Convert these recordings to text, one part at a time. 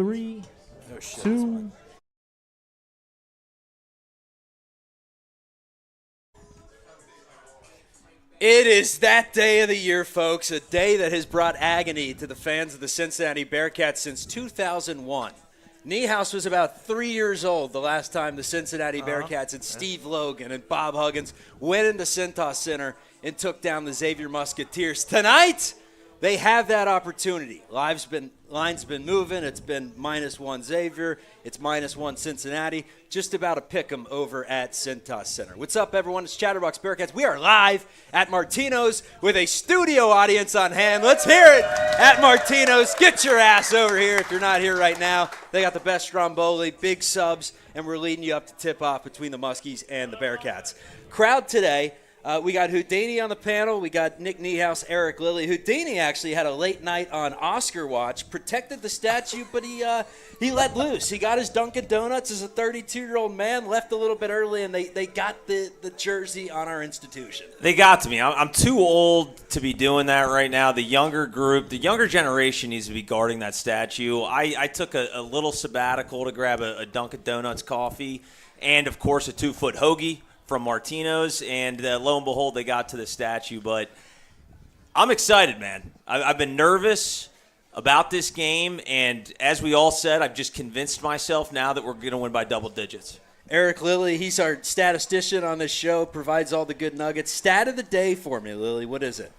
3, 2. It is that day of the year, folks, a day that has brought agony to the fans of the Cincinnati Bearcats since 2001. Niehaus was about 3 years old the last time the Cincinnati Bearcats and Steve Logan and Bob Huggins went into Cintas Center and took down the Xavier Musketeers. Tonight, they have that opportunity. Line's been moving. It's been -1 Xavier. It's -1 Cincinnati. Just about a pick 'em over at Cintas Center. What's up, everyone? It's Chatterbox Bearcats. We are live at Martino's with a studio audience on hand. Let's hear it at Martino's. Get your ass over here if you're not here right now. They got the best stromboli, big subs, and we're leading you up to tip-off between the Muskies and the Bearcats. Crowd today. We got Houdini on the panel. We got Nick Niehaus, Eric Lilly. Houdini actually had a late night on Oscar Watch, protected the statue, but he let loose. He got his Dunkin' Donuts as a 32-year-old man, left a little bit early, and they got the jersey on our institution. They got to me. I'm too old to be doing that right now. The younger group, the younger generation needs to be guarding that statue. I took a little sabbatical to grab a Dunkin' Donuts coffee and, of course, a 2-foot hoagie from Martino's, and lo and behold, they got to the statue. But I'm excited, man. I've been nervous about this game, and as we all said, I've just convinced myself now that we're going to win by double digits. Eric Lilly, he's our statistician on this show, provides all the good nuggets. Stat of the day for me, Lilly. What is it?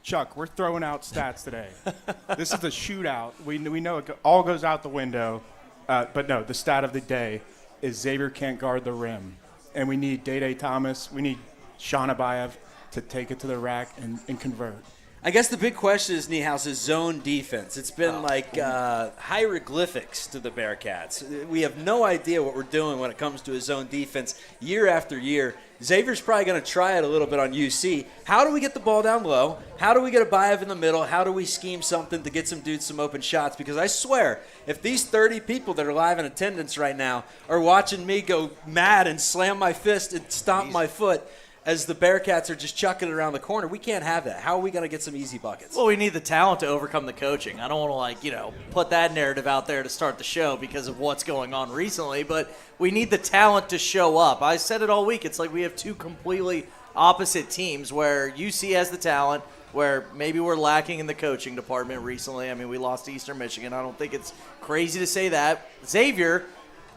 Chuck, we're throwing out stats today. This is a shootout. We know it all goes out the window, but no, the stat of the day is Xavier can't guard the rim. And we need Day Thomas, we need Sean Abayev to take it to the rack and convert. I guess the big question is Niehaus' zone defense. It's been hieroglyphics to the Bearcats. We have no idea what we're doing when it comes to his zone defense year after year. Xavier's probably going to try it a little bit on UC. How do we get the ball down low? How do we get Abayev in the middle? How do we scheme something to get some dudes some open shots? Because I swear, if these 30 people that are live in attendance right now are watching me go mad and slam my fist and stomp my foot as the Bearcats are just chucking it around the corner, we can't have that. How are we going to get some easy buckets? Well, we need the talent to overcome the coaching. I don't want to, put that narrative out there to start the show because of what's going on recently, but we need the talent to show up. I said it all week. It's like we have two completely opposite teams where UC has the talent, where maybe we're lacking in the coaching department recently. I mean, we lost to Eastern Michigan. I don't think it's crazy to say that. Xavier,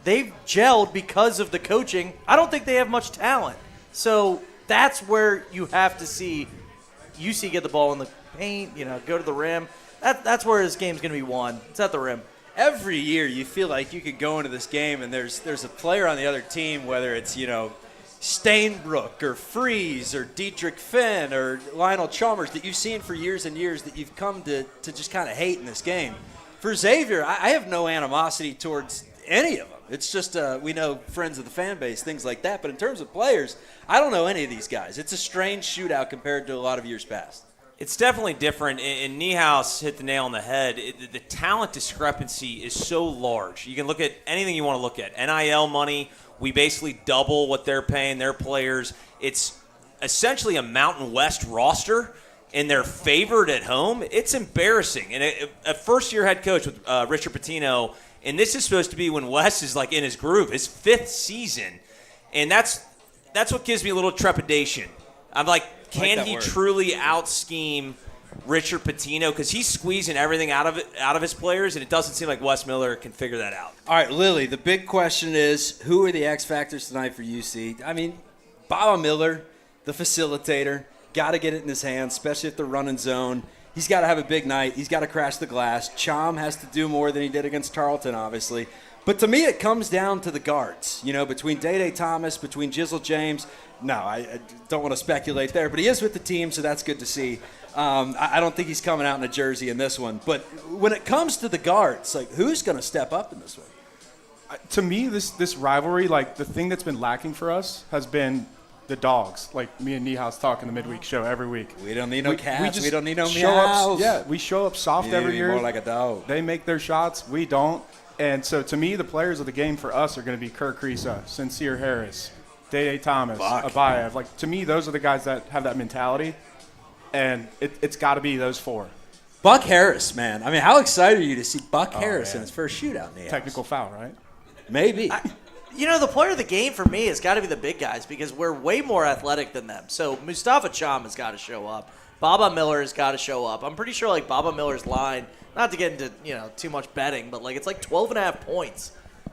they've gelled because of the coaching. I don't think they have much talent. So that's where you have to see UC get the ball in the paint, go to the rim. That's where this game's going to be won. It's at the rim. Every year you feel like you could go into this game and there's a player on the other team, whether it's, Stainbrook or Freeze or Dietrich Finn or Lionel Chalmers, that you've seen for years and years that you've come to just kind of hate in this game. For Xavier, I have no animosity towards any of them. It's just we know friends of the fan base, things like that. But in terms of players, I don't know any of these guys. It's a strange shootout compared to a lot of years past. It's definitely different, and Niehaus hit the nail on the head. The talent discrepancy is so large. You can look at anything you want to look at. NIL money, we basically double what they're paying their players. It's essentially a Mountain West roster, and they're favored at home. It's embarrassing. And a first-year head coach with Richard Pitino, and this is supposed to be when Wes is in his groove, his 5th season, and that's what gives me a little trepidation. I'm like, can he truly out-scheme Richard Pitino? Because he's squeezing everything out of his players, and it doesn't seem like Wes Miller can figure that out. All right, Lily, the big question is, who are the X factors tonight for UC? I mean, Bob Miller, the facilitator, got to get it in his hands, especially if they're running zone. He's got to have a big night. He's got to crash the glass. Chom has to do more than he did against Tarleton, obviously. But to me, it comes down to the guards, between Day Thomas, between Jizzle James. No, I don't want to speculate there, but he is with the team, so that's good to see. I don't think he's coming out in a jersey in this one. But when it comes to the guards, who's going to step up in this one? To me, this rivalry, the thing that's been lacking for us has been the dogs. Like me and Niehaus talk in the midweek show every week. We don't need no cats. We don't need no meows. Yeah, we show up soft every year. More like a dog. They make their shots. We don't. And so, to me, the players of the game for us are going to be Kirk Risa, Sincere Harris, Day Thomas, Abayev. To me, those are the guys that have that mentality, and it's got to be those four. Buck Harris, man. I mean, how excited are you to see Buck Harris in his first shootout? Technical foul, right? Maybe. The player of the game for me has got to be the big guys because we're way more athletic than them. So Mustafa Cham has got to show up. Baba Miller has got to show up. I'm pretty sure Baba Miller's line, not to get into too much betting, but it's 12.5 points.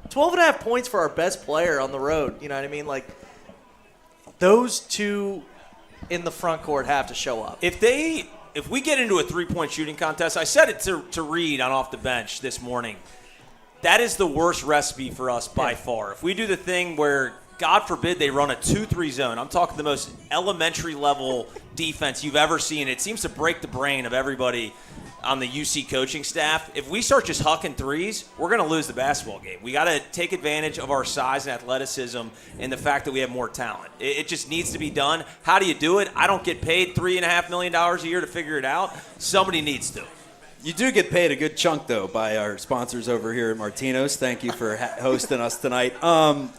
12.5 points for our best player on the road. You know what I mean? Those two in the front court have to show up. If we get into a 3-point shooting contest, I said it to Reed on Off the Bench this morning. That is the worst recipe for us by far. If we do the thing where, God forbid, they run a 2-3 zone, I'm talking the most elementary level defense you've ever seen. It seems to break the brain of everybody on the UC coaching staff. If we start just hucking threes, we're going to lose the basketball game. We got to take advantage of our size and athleticism and the fact that we have more talent. It just needs to be done. How do you do it? I don't get paid $3.5 million a year to figure it out. Somebody needs to. You do get paid a good chunk, though, by our sponsors over here at Martino's. Thank you for hosting us tonight.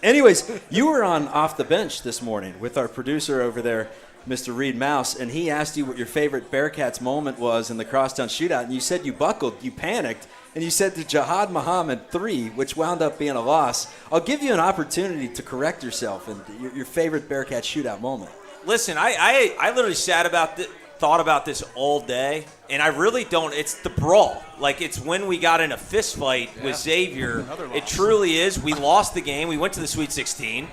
Anyways, you were on Off the Bench this morning with our producer over there, Mr. Reed Mouse, and he asked you what your favorite Bearcats moment was in the Crosstown Shootout, and you said you buckled, you panicked, and you said the Jihad Muhammad 3, which wound up being a loss. I'll give you an opportunity to correct yourself and your favorite Bearcat Shootout moment. Listen, I literally thought about this all day, and I really don't. It's the brawl. It's when we got in a fist fight with Xavier. It truly is. We lost the game. We went to the Sweet 16.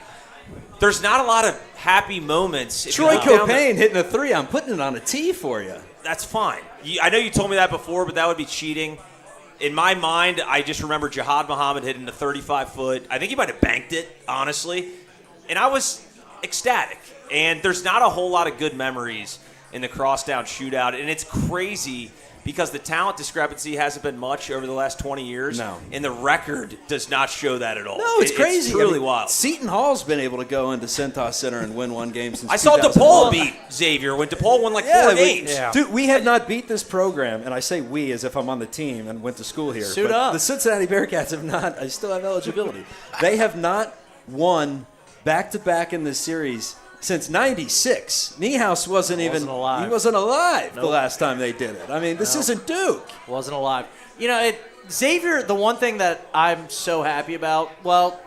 There's not a lot of happy moments. Troy Copain hitting a 3. I'm putting it on a tee for you. That's fine. I know you told me that before, but that would be cheating. In my mind, I just remember Jihad Muhammad hitting the 35-foot. I think he might have banked it, honestly. And I was ecstatic. And there's not a whole lot of good memories in the Crosstown Shootout. And it's crazy because the talent discrepancy hasn't been much over the last 20 years. No. And the record does not show that at all. No, it's crazy. It's really wild. Seton Hall's been able to go into Cintas Center and win one game since I saw 2001. DePaul beat Xavier when DePaul won 4-8. Yeah. Dude, we have not beat this program, and I say we as if I'm on the team and went to school here. Suit but up. The Cincinnati Bearcats have not. I still have eligibility. They have not won back-to-back in this series since '96. Niehaus wasn't alive. He wasn't alive Nope. the last time they did it. I mean, this isn't Duke. Wasn't alive. Xavier, the one thing that I'm so happy about,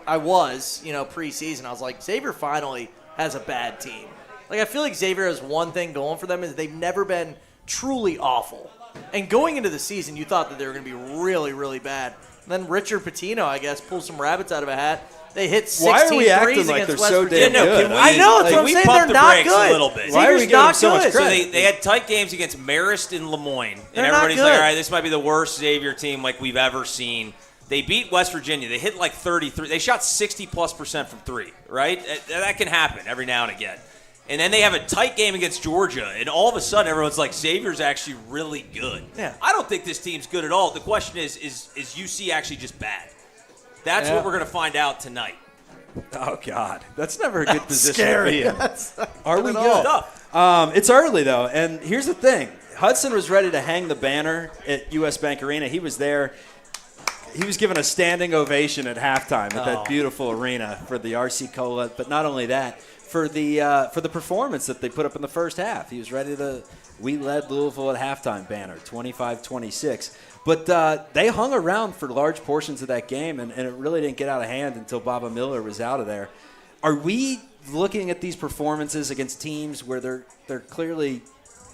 I was, preseason, I was like, Xavier finally has a bad team. I feel like Xavier has one thing going for them is they've never been truly awful. And going into the season, you thought that they were going to be really, really bad. And then Richard Patino, I guess, pulls some rabbits out of a hat. They hit 16 Why are we threes acting like against they're West so Virginia. damn good? I know, that's what I'm we saying. pump They're the not brakes good. a little bit. Why are we Xavier's giving them not so much good. So credit? they had tight games against Marist and Lemoyne. They're And not everybody's good. like, all right, this might be the worst Xavier team we've ever seen. They beat West Virginia. They hit 33. They shot 60+% from 3, right? That can happen every now and again. And then they have a tight game against Georgia, and all of a sudden everyone's like, Xavier's actually really good. Yeah. I don't think this team's good at all. The question is UC actually just bad? That's what we're going to find out tonight. Oh, God. That's never a good position to be in. Are we at good? all. It's early, though, and here's the thing. Hudson was ready to hang the banner at U.S. Bank Arena. He was there. He was given a standing ovation at halftime at that beautiful arena for the RC Cola. But not only that, for the performance that they put up in the first half. He was ready to – we led Louisville at halftime banner, 25-26. But they hung around for large portions of that game, and it really didn't get out of hand until Baba Miller was out of there. Are we looking at these performances against teams where they're clearly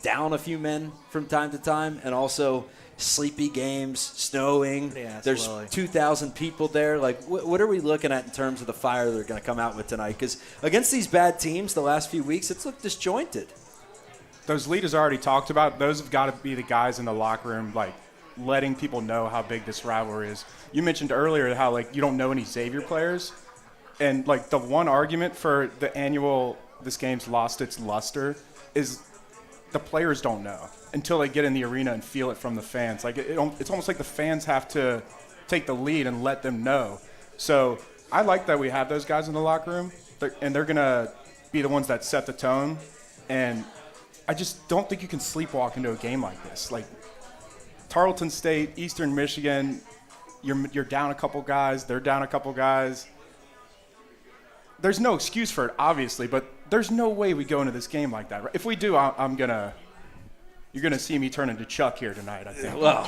down a few men from time to time, and also sleepy games, snowing, there's 2,000 people there? What are we looking at in terms of the fire they're going to come out with tonight? Because against these bad teams the last few weeks, it's looked disjointed. Those leaders already talked about. Those have got to be the guys in the locker room, letting people know how big this rivalry is. You mentioned earlier how you don't know any Xavier players, and the one argument for the annual this game's lost its luster is the players don't know until they get in the arena and feel it from the fans. It's almost like the fans have to take the lead and let them know. So I like that we have those guys in the locker room, and they're gonna be the ones that set the tone. And I just don't think you can sleepwalk into a game like this. Tarleton State, Eastern Michigan, you're down a couple guys, they're down a couple guys. There's no excuse for it, obviously, but there's no way we go into this game like that. If we do, I'm gonna You're going to see me turn into Chuck here tonight, I think. Well,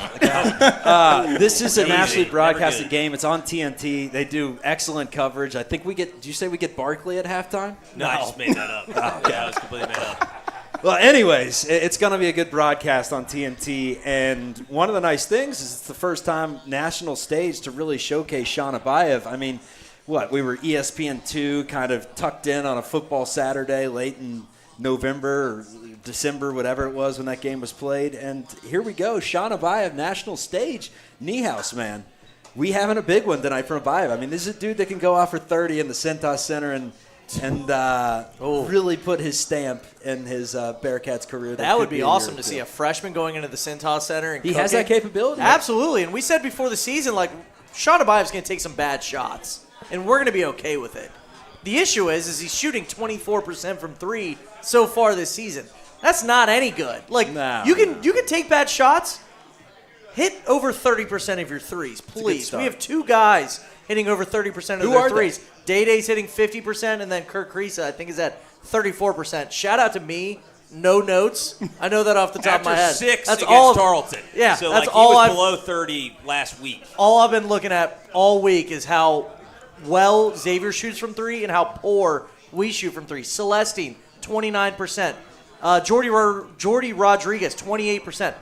this is a nationally Never broadcasted good. game. It's on TNT. They do excellent coverage. I think we get – did you say we get Barkley at halftime? No, I just made that up. That was completely made up. Well, anyways, it's going to be a good broadcast on TNT. And one of the nice things is it's the first time national stage to really showcase Sean Abayev. I mean, we were ESPN2 kind of tucked in on a football Saturday late in November or December, whatever it was when that game was played. And here we go, Sean Abayev, national stage, Niehaus, man. We having a big one tonight from Abayev. I mean, this is a dude that can go off for 30 in the Cintas Center and really put his stamp in his Bearcats career. That would could be a awesome year or to two. see a freshman going into the Cintas Center. And He has that capability. Absolutely. And we said before the season, like, Sean Abayev's going to take some bad shots, and we're going to be okay with it. The issue is he's shooting 24% from three so far this season. That's not any good. Like, you can take bad shots, hit over 30% of your threes, please. We have two guys hitting over 30% of their threes. Day-Day's hitting 50%, and then Kirk Kriisa, I think, is at 34%. Shout out to me. No notes. I know that off the top of my head. After 6 that's against all Tarleton. Yeah, so that's like all he was I've below 30 last week. all I've been looking at all week is how well Xavier shoots from three and how poor we shoot from three. Celestine, 29%. Jordy Rodriguez, 28%.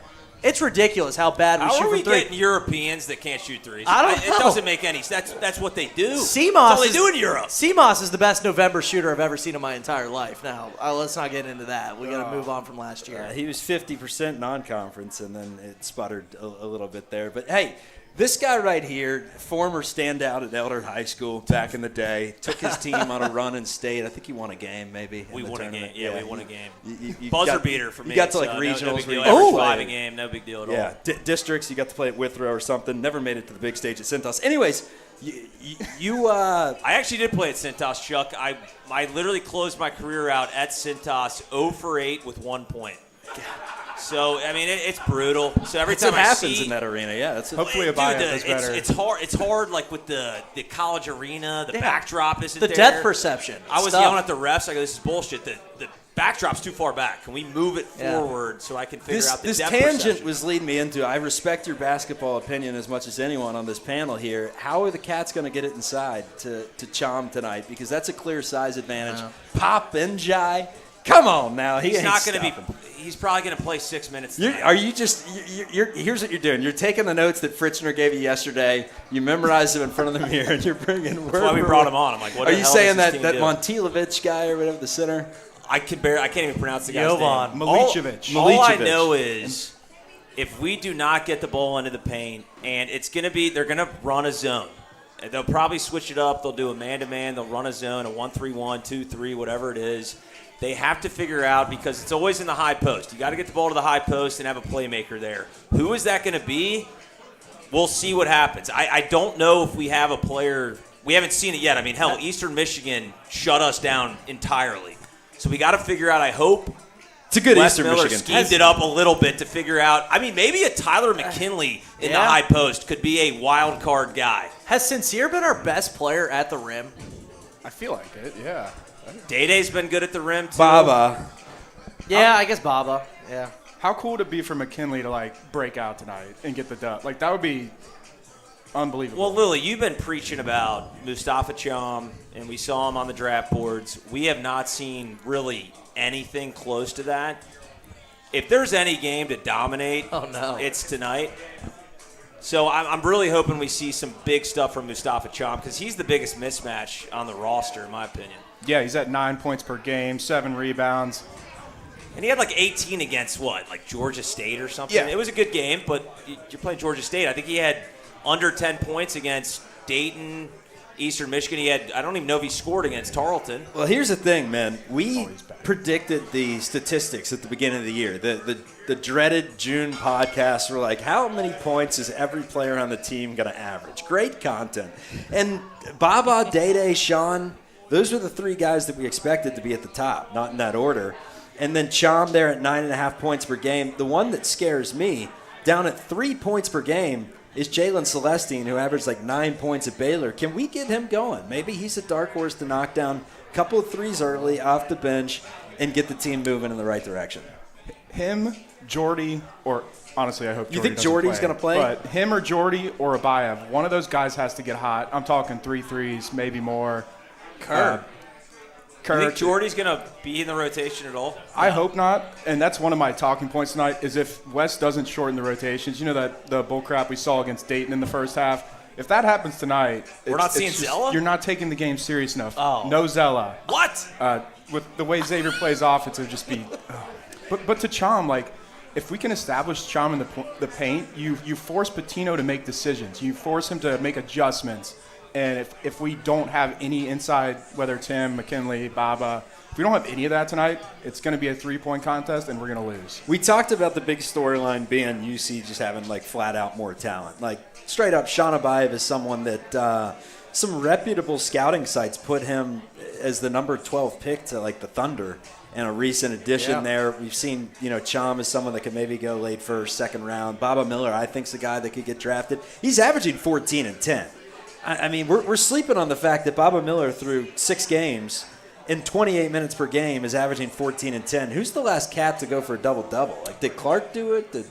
It's ridiculous how bad we How shoot are we from three. getting Europeans that can't shoot threes? I don't know. It doesn't make any sense. That's what they do. Seamoss That's all they do in Europe. Seamoss is the best November shooter I've ever seen in my entire life. Now, let's not get into that. We got to move on from last year. He was 50% non-conference, and then it sputtered a little bit there. But, hey, this guy right here, former standout at Elder High School back in the day, took his team on a run in state. I think he won a game, maybe. We won a game. Yeah, we won a game. You Buzzer got- beater for me. You got to, like, so regionals. No big where deal. you Average got to 5 play. a game. No big deal at Yeah, all. districts, you got to play at Withrow or something. Never made it to the big stage at Cintas. Anyways, I actually did play at Cintas, Chuck. I literally closed my career out at Cintas 0 for 8 with 1 point. So, I mean, it's brutal. So every that's time what I happens see, in that arena. Yeah, that's Hopefully Dude, Abayev does better. it's hard. It's hard, like with the college arena, the backdrop isn't The there. depth perception. I was Stuff. yelling at the refs. I go, "This is bullshit. The backdrop's too far back. Can we move it Yeah. forward so I can figure out the this depth tangent perception?" was leading me into. I respect your basketball opinion as much as anyone on this panel here. How are the Cats going to get it inside to Chom tonight? Because that's a clear size advantage. Pop and Jai. Come on now. He's ain't not going to stopping. be. He's probably going to play 6 minutes. Are you just? Here's what you're doing. You're taking the notes that Fritzner gave you yesterday. You memorize them in front of the mirror, and you're bringing. That's why we brought him on. I'm like, what Are the you hell saying does that this team do? Montilovich guy or whatever the center? I can't even pronounce the guy's Jovan. name. Milicevic. All I Milicevic. know is if we do not get the ball into the paint, and they're going to run a zone. And they'll probably switch it up. They'll do a man-to-man. They'll run a zone, a 1-3-1, 2-3, whatever it is. They have to figure out, because it's always in the high post. You got to get the ball to the high post and have a playmaker there. Who is that going to be? We'll see what happens. I don't know if we have a player. We haven't seen it yet. I mean, hell, Eastern Michigan shut us down entirely. So we got to figure out, I hope, It's a good Wes Eastern Miller Michigan. schemed it up a little bit to figure out. I mean, maybe a Tyler McKinley in the Yeah. high post could be a wild card guy. Has Sincere been our best player at the rim? I feel like it, yeah. Day-Day's been good at the rim, too. Baba. Yeah, I guess Baba. Yeah. How cool would it be for McKinley to, like, break out tonight and get the dub? Like, that would be unbelievable. Well, Lily, you've been preaching about Mustafa Cham, and we saw him on the draft boards. We have not seen really anything close to that. If there's any game to dominate, it's tonight. So I'm really hoping we see some big stuff from Mustafa Cham, because he's the biggest mismatch on the roster, in my opinion. Yeah, he's at 9 points per game, 7 rebounds. And he had like 18 against what, like Georgia State or something? Yeah. It was a good game, but you're playing Georgia State. I think he had under 10 points against Dayton, Eastern Michigan. He had, I don't even know if he scored against Tarleton. Well, here's the thing, man. We predicted the statistics at the beginning of the year. The dreaded June podcasts were like, how many points is every player on the team going to average? Great content. And Baba, Day-Day, Sean, those were the three guys that we expected to be at the top, not in that order. And then Cham there at 9.5 points per game. The one that scares me, down at 3 points per game, is Jalen Celestine, who averaged like 9 points at Baylor. Can we get him going? Maybe he's a dark horse to knock down a couple of threes early off the bench and get the team moving in the right direction. him, Jordy, or honestly, I hope You Jordy think doesn't Jordy's play. gonna play? But him or Jordy or Abayev, one of those guys has to get hot. I'm talking 3 threes, maybe more. Kurt. You think Jordy's going to be in the rotation at all? I hope not, and that's one of my talking points tonight, is if Wes doesn't shorten the rotations. You know that the bullcrap we saw against Dayton in the first half? If that happens tonight, We're not seeing Zella? You're not taking the game serious enough. Oh. No Zella. What? With the way Xavier plays offense, it would just be But to Chom, like, if we can establish Chom in the paint, you force Patino to make decisions. You force him to make adjustments. And if we don't have any inside, whether it's him, McKinley, Baba, if we don't have any of that tonight, it's going to be a three-point contest, and we're going to lose. We talked about the big storyline being UC just having, like, flat-out more talent. Like, straight up, Sean Abayev is someone that some reputable scouting sites put him as the number 12 pick to, like, the Thunder. And a recent addition there. We've seen, Chom is someone that could maybe go late first, second round. Baba Miller, I think, is a guy that could get drafted. He's averaging 14 and 10. I mean, we're sleeping on the fact that Baba Miller, through 6 games, in 28 minutes per game, is averaging 14 and 10. Who's the last cat to go for a double-double? Like, did Clark do it?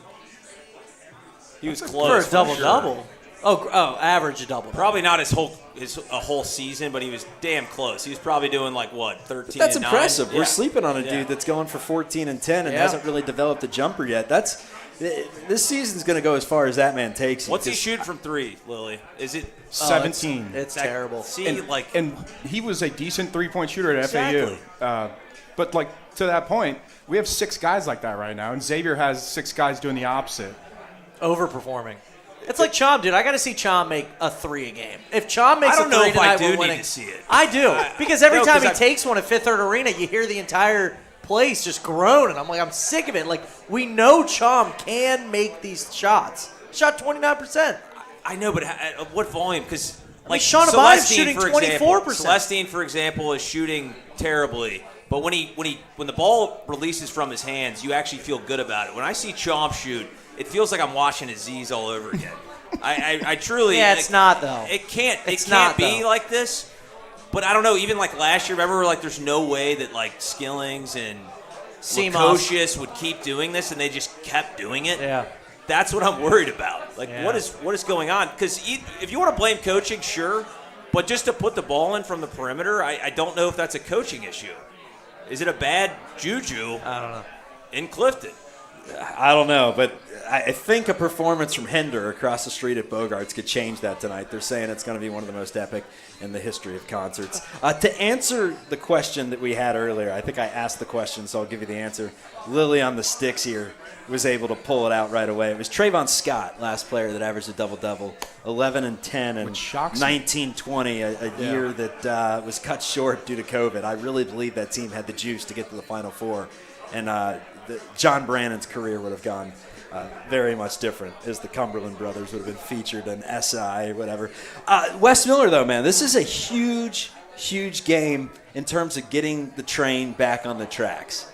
He was close. For a double-double. Oh, average double. Probably not his whole season, but he was damn close. He was probably doing 13 That's and 9. impressive. Yeah. We're sleeping on a dude that's going for 14 and 10 and hasn't really developed a jumper yet. This season's going to go as far as that man takes you. What's he shooting from 3, Lily? Is it 17. It's terrible. See, and he was a decent three-point shooter at Exactly. FAU. But, to that point, we have 6 guys like that right now, and Xavier has 6 guys doing the opposite. Overperforming. It's like Chom, dude. I got to see Chom make a 3 a game. If Chom makes I don't a 3 know if I tonight, do we're need winning. to see it. I do. Because every No, time 'cause he I- takes one at Fifth Third Arena, you hear the entire place just groan. And I'm like, I'm sick of it. Like, we know Chom can make these shots. Shot 29%. I know, but at what volume? Because Sean Abayev shooting 24%. Celestine, for example, is shooting terribly. But when the ball releases from his hands, you actually feel good about it. When I see Chomp shoot, it feels like I'm watching Aziz all over again. I truly. Yeah, it's not, though. It can't not, be though. like this. But I don't know. Even last year, remember, there's no way that Skillings and Seamoff. Lukosius would keep doing this, and they just kept doing it. Yeah. That's what I'm worried about. Yeah. What is going on? Because if you want to blame coaching, sure, but just to put the ball in from the perimeter, I don't know if that's a coaching issue. Is it a bad juju? I don't know. In Clifton. I don't know, but I think a performance from Hinder across the street at Bogart's could change that tonight. They're saying it's going to be one of the most epic in the history of concerts. To answer the question that we had earlier, I think I asked the question, so I'll give you the answer. Lily on the sticks here was able to pull it out right away. It was Trayvon Scott, last player that averaged a double-double, 11 and 10 and 19-20, a year that was cut short due to COVID. I really believe that team had the juice to get to the Final Four. And John Brannon's career would have gone very much different, as the Cumberland brothers would have been featured in SI or whatever. Wes Miller, though, man, this is a huge, huge game in terms of getting the train back on the tracks.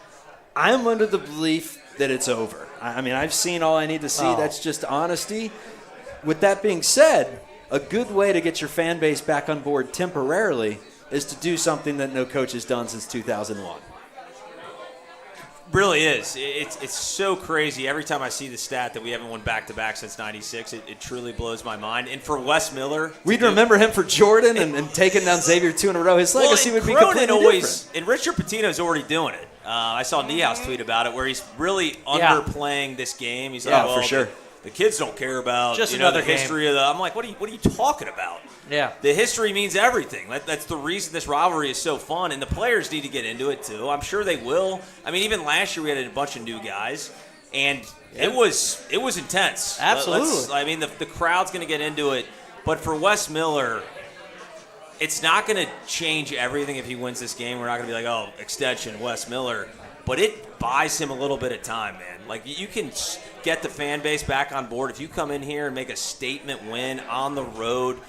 I'm under the belief that it's over. I mean, I've seen all I need to see. That's just honesty. With that being said, a good way to get your fan base back on board temporarily is to do something that no coach has done since 2001. Really is. It's so crazy. Every time I see the stat that we haven't won back-to-back since '96, it truly blows my mind. And for Wes Miller, we'd remember him for Jordan and taking down Xavier 2 in a row. His legacy would be completely different. And Richard Pitino's already doing it. I saw Niehaus tweet about it, where he's really underplaying this game. He's like, for sure. The kids don't care about Just the another history of the. I'm like, what are you talking about? Yeah. The history means everything. That's the reason this rivalry is so fun, and the players need to get into it too. I'm sure they will. I mean, even last year we had a bunch of new guys, and it was intense. Absolutely. The crowd's going to get into it, but for Wes Miller, it's not going to change everything if he wins this game. We're not going to be like, oh, extension, Wes Miller. But it buys him a little bit of time, man. Like, you can get the fan base back on board. If you come in here and make a statement win on the road,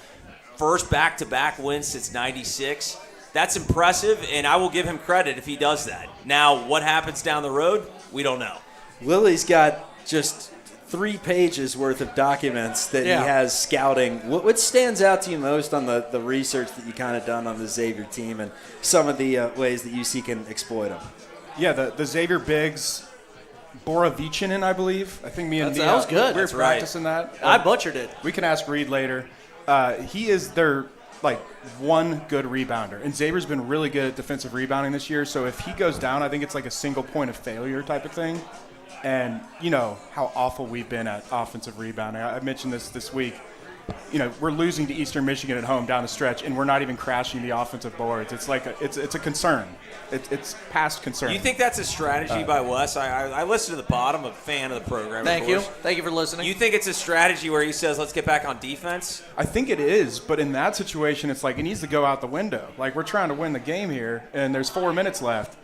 first back-to-back win since '96, that's impressive, and I will give him credit if he does that. Now, what happens down the road, we don't know. Lily's got just 3 pages worth of documents that he has scouting. What stands out to you most on the research that you kind of done on the Xavier team and some of the ways that UC can exploit them? Yeah, the Xavier bigs, Borovicinen, I believe. I think me and that was good. We were That's practicing that. I butchered it. We can ask Reed later. He is their one good rebounder, and Xavier's been really good at defensive rebounding this year. So if he goes down, I think it's like a single point of failure type of thing. And you know how awful we've been at offensive rebounding. I mentioned this week. You know, we're losing to Eastern Michigan at home down the stretch, and we're not even crashing the offensive boards. It's like it's a concern. It's past concern. You think that's a strategy by Wes? I listen to the bottom, a fan of the program. Thank of you. course. Thank you for listening. You think it's a strategy where he says, let's get back on defense? I think it is, but in that situation, it's like it needs to go out the window. Like, we're trying to win the game here, and there's 4 minutes left.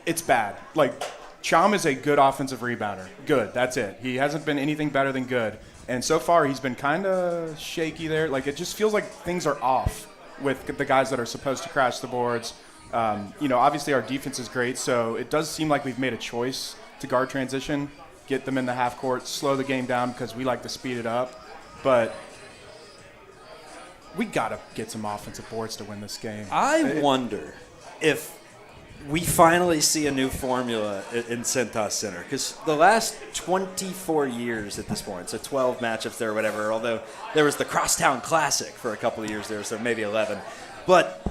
It's bad. Like, Chom is a good offensive rebounder. Good, that's it. He hasn't been anything better than good. And so far, he's been kind of shaky there. Like, it just feels like things are off with the guys that are supposed to crash the boards. You know, obviously our defense is great, so it does seem like we've made a choice to guard transition, get them in the half court, slow the game down because we like to speed it up. But we got to get some offensive boards to win this game. I wonder if we finally see a new formula in Cintas Center, because the last 24 years at this point, so 12 matchups there or whatever, although there was the Crosstown Classic for a couple of years there, so maybe 11. But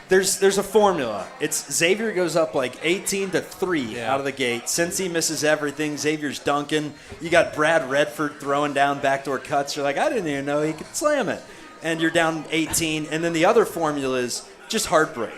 there's a formula. It's Xavier goes up like 18-3 out of the gate. Cincy misses everything. Xavier's dunking. You got Brad Redford throwing down backdoor cuts. You're like, I didn't even know he could slam it. And you're down 18. And then the other formula is just heartbreak.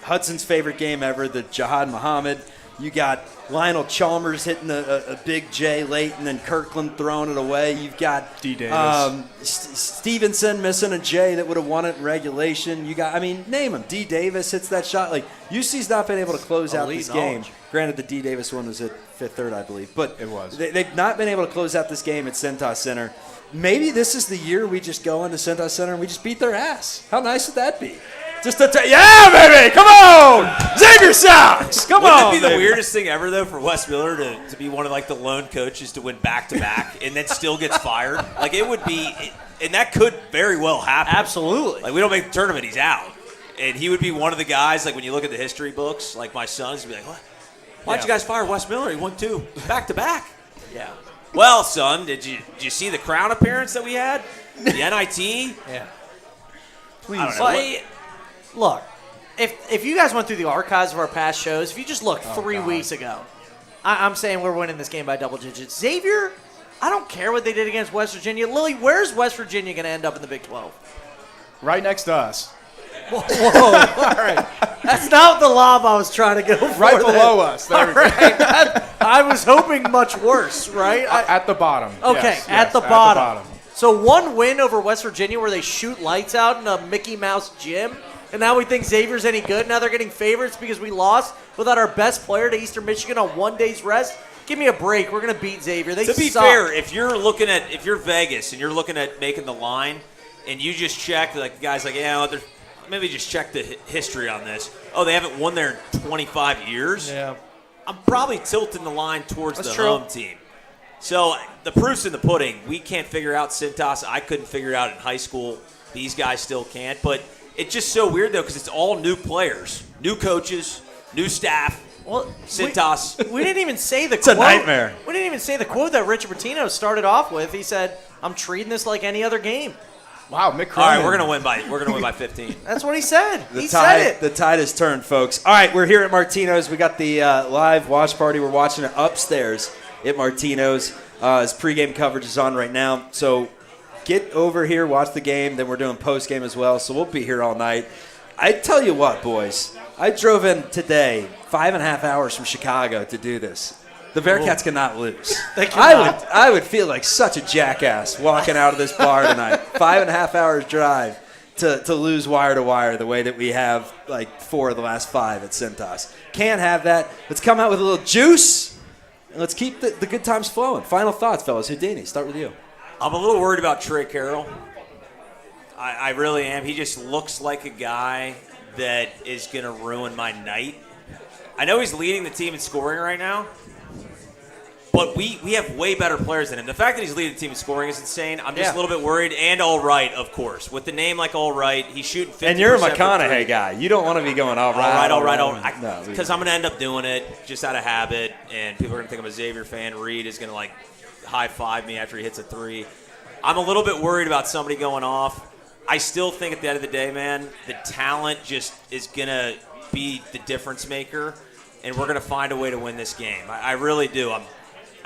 Hudson's favorite game ever, the Jihad Muhammad. You got Lionel Chalmers hitting a big J late, and then Kirkland throwing it away. You've got D. Davis. Stevenson missing a J that would have won it in regulation. You got, I mean, name them. D. Davis hits that shot. Like, UC's not been able to close out this game. Granted, the D. Davis one was at fifth third, I believe, but it was. They've not been able to close out this game at Cintas Center. Maybe this is the year we just go into Cintas Center and we just beat their ass. How nice would that be? Just yeah, baby, come on, Xavier Sox, come Wouldn't on. Wouldn't it be baby. the weirdest thing ever, though, for Wes Miller to be one of like the lone coaches to win back-to-back and then still gets fired? Like, it would be, and that could very well happen. Absolutely. Like, we don't make the tournament, he's out, and he would be one of the guys. Like, when you look at the history books, like my son's would be like, what? Why'd you guys fire Wes Miller? He won 2 back-to-back. Yeah. Well, son, did you see the crown appearance that we had? The NIT? Yeah. Please. I don't know. Look, if you guys went through the archives of our past shows, if you just look 3 weeks ago, I'm saying we're winning this game by double digits. Xavier, I don't care what they did against West Virginia. Lily, where's West Virginia going to end up in the Big 12? Right next to us. Whoa, all right. That's not the lob I was trying to go for. Right below us. There we go. I was hoping much worse, right? At the bottom. Okay, Yes, at the yes, bottom. So one win over West Virginia where they shoot lights out in a Mickey Mouse gym, and now we think Xavier's any good. Now they're getting favorites because we lost without our best player to Eastern Michigan on 1 day's rest. Give me a break. We're going to beat Xavier. They To be suck. fair, if you're Vegas and you're looking at making the line, and you just check, like the guy's like, yeah, maybe just check the history on this. Oh, they haven't won there in 25 years? Yeah. I'm probably tilting the line towards That's the true. home team. So the proof's in the pudding. We can't figure out Cintas. I couldn't figure it out in high school. These guys still can't. But it's just so weird, though, because it's all new players, new coaches, new staff. Well, Cintas. We didn't even say the It's a nightmare. We didn't even say the quote that Richard Martino started off with. He said, "I'm treating this like any other game." Wow, Mick All right, Cronin. we're gonna win by 15. That's what he said. The tide has turned, folks. All right, we're here at Martino's. We got the live watch party. We're watching it upstairs at Martino's. His pregame coverage is on right now. So get over here, watch the game. Then we're doing postgame as well. So we'll be here all night. I tell you what, boys. I drove in today 5.5 hours from Chicago to do this. The Bearcats cannot lose. They cannot. I would feel like such a jackass walking out of this bar tonight. 5.5 hours drive to lose wire to wire the way that we have like 4 of the last 5 at Cintas. Can't have that. Let's come out with a little juice and let's keep the good times flowing. Final thoughts, fellas. Houdini, start with you. I'm a little worried about Trey Carroll. I really am. He just looks like a guy that is going to ruin my night. I know he's leading the team in scoring right now, But we have way better players than him. The fact that he's leading the team in scoring is insane. I'm just a little bit worried. And Allright, of course. With the name like Allright, he's shooting 50%. And you're a McConaughey guy. You don't want to be going all right. Because I'm going to end up doing it just out of habit. And people are going to think I'm a Xavier fan. Reed is going to, like, high-five me after he hits a three. I'm a little bit worried about somebody going off. I still think at the end of the day, man, the talent just is going to be the difference maker. And we're going to find a way to win this game. I really do.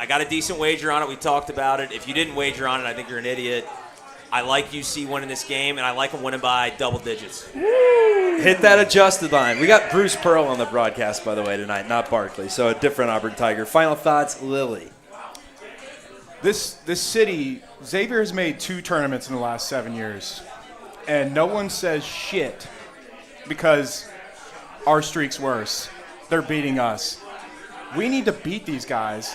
I got a decent wager on it. We talked about it. If you didn't wager on it, I think you're an idiot. I like UC winning this game, and I like them winning by double digits. Woo! Hit that adjusted line. We got Bruce Pearl on the broadcast, by the way, tonight, not Barkley. So a different Auburn Tiger. Final thoughts, Lily. This city, Xavier has made 2 tournaments in the last 7 years, and no one says shit because our streak's worse. They're beating us. We need to beat these guys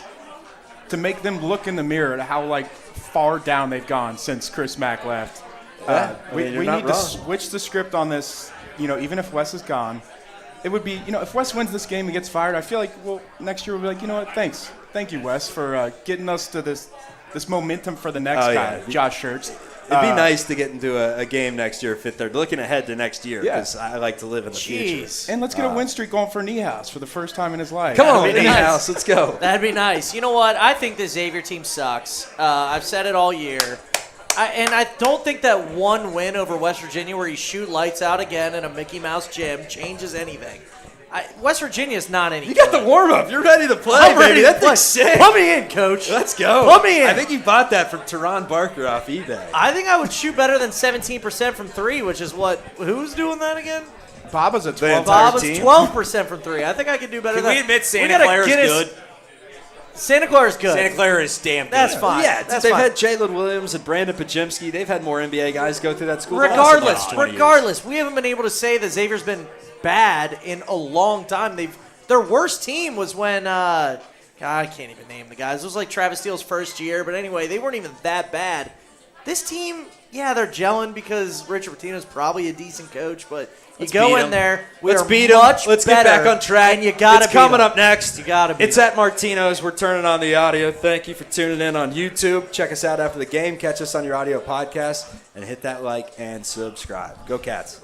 to make them look in the mirror at how far down they've gone since Chris Mack left. We need to switch the script on this. Even if Wes is gone, it would be if Wes wins this game and gets fired, I feel like next year we'll be like, thank you Wes for getting us to this momentum for the next guy, Josh Schertz. It'd be nice to get into a game next year if they're looking ahead to next year because I like to live in the future. And let's get a win streak going for Niehaus for the first time in his life. Come on, Niehaus, let's go. That'd be nice. You know what? I think the Xavier team sucks. I've said it all year. And I don't think that one win over West Virginia where you shoot lights out again in a Mickey Mouse gym changes anything. West Virginia is not any. You got the warm up. You're ready to play, I'm baby. ready That to thing's sick. Put me in, coach. Let's go. Put me in. I think you bought that from Teron Barker off eBay. I think I would shoot better than 17% from 3, which is what? Who's doing that again? Baba's at 12. Baba's 12% from 3. I think I could do better Can than that. we admit Santa Clara is good? Santa Clara is good. Santa Clara is damn good. That's fine. Yeah, That's they've fine. had Jalen Williams and Brandon Pajimski. They've had more NBA guys go through that school. than us in the last 20 years. Regardless, we haven't been able to say that Xavier's been bad in a long time. Their worst team was when God, I can't even name the guys. It was like Travis Steele's first year, but anyway, they weren't even that bad. This team, they're gelling because Richard Martino's probably a decent coach, but you go in there, Let's beat them. Let's get back on track. And you gotta it's coming up next. You gotta beat It's at Martino's. We're turning on the audio. Thank you for tuning in on YouTube. Check us out after the game. Catch us on your audio podcast and hit that like and subscribe. Go Cats.